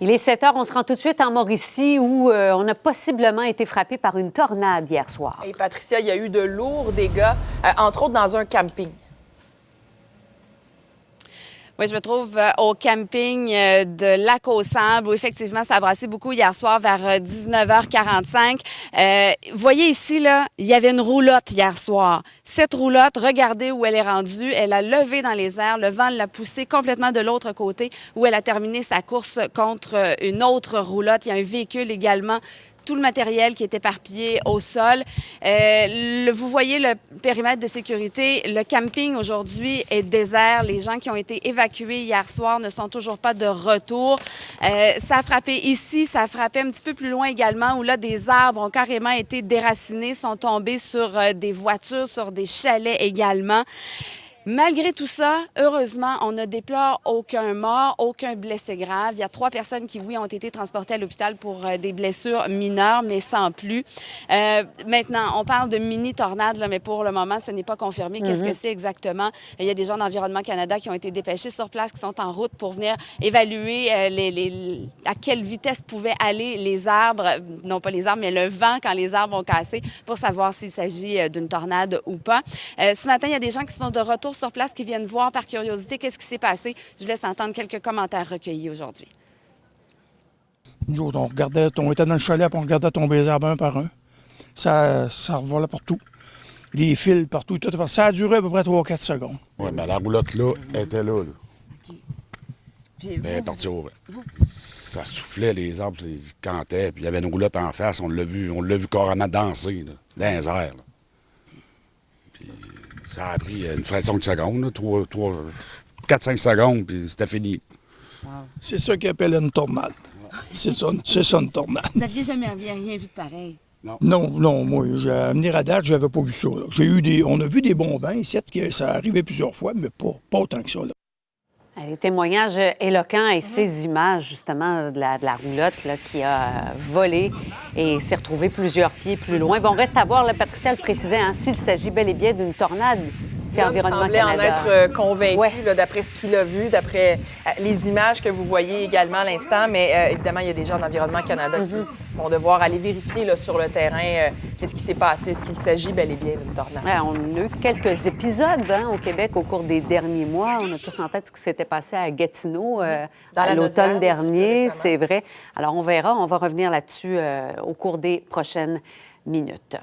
Il est 7 heures, on se rend tout de suite en Mauricie où on a possiblement été frappé par une tornade hier soir. Et Patricia, il y a eu de lourds dégâts, entre autres dans un camping. Oui, je me trouve au camping de Lac-aux-Sables où effectivement ça a brassé beaucoup hier soir vers 19h45. Voyez ici, là, il y avait une roulotte hier soir. Cette roulotte, regardez où elle est rendue. Elle a levé dans les airs. Le vent l'a poussée complètement de l'autre côté où elle a terminé sa course contre une autre roulotte. Il y a un véhicule également. Tout le matériel qui est éparpillé au sol. Vous voyez le périmètre de sécurité. Le camping aujourd'hui est désert. Les gens qui ont été évacués hier soir ne sont toujours pas de retour. Ça a frappé ici, ça a frappé un petit peu plus loin également où là, des arbres ont carrément été déracinés, sont tombés sur des voitures, sur des chalets également. Malgré tout ça, heureusement, on ne déplore aucun mort, aucun blessé grave. Il y a 3 personnes qui, oui, ont été transportées à l'hôpital pour des blessures mineures, mais sans plus. Maintenant, on parle de mini-tornade, là, mais pour le moment, ce n'est pas confirmé. Qu'est-ce que c'est exactement? Il y a des gens d'Environnement Canada qui ont été dépêchés sur place, qui sont en route pour venir évaluer à quelle vitesse pouvaient aller les arbres, non pas les arbres, mais le vent quand les arbres ont cassé, pour savoir s'il s'agit d'une tornade ou pas. Ce matin, il y a des gens qui sont de retour sur place qui viennent voir par curiosité qu'est-ce qui s'est passé. Je vous laisse entendre quelques commentaires recueillis aujourd'hui. Nous autres, on était dans le chalet et on regardait tomber les arbres un par un. Ça revolait partout. Les fils partout. Tout, ça a duré à peu près 3-4 secondes. Oui, mais la roulotte là, elle était là. Okay. Elle est partie au vent. Ça soufflait, les arbres, ils cantaient, puis il y avait une roulotte en face, on l'a vu carrément danser, là, dans les airs. Là. Puis ça a pris une fraction de secondes, 4-5 secondes, puis c'était fini. Wow. C'est ça qu'ils appellent une tornade. C'est ça une tornade. Vous n'aviez jamais rien vu de pareil? Non, moi, à venir à date, je n'avais pas vu ça. On a vu des bons vents ici, ça arrivait plusieurs fois, mais pas autant que ça. Là. Les témoignages éloquents et ces images, justement, de la roulotte là, qui a volé et s'est retrouvée plusieurs pieds plus loin. Bon, reste à voir, là, Patricia le précisait, s'il s'agit bel et bien d'une tornade. C'est Environnement Canada. Il semblait en être convaincu, ouais. d'après ce qu'il a vu, d'après les images que vous voyez également à l'instant. Mais évidemment, il y a des gens d'Environnement Canada qui vont devoir aller vérifier là, sur le terrain qu'est-ce qui s'est passé. Est-ce qu'il s'agit bel et bien d'une tornade? Ouais, on a eu quelques épisodes au Québec au cours des derniers mois. On a tous en tête ce qui s'était passé à Gatineau à l'automne dernier. C'est vrai. Alors, on verra. On va revenir là-dessus au cours des prochaines minutes.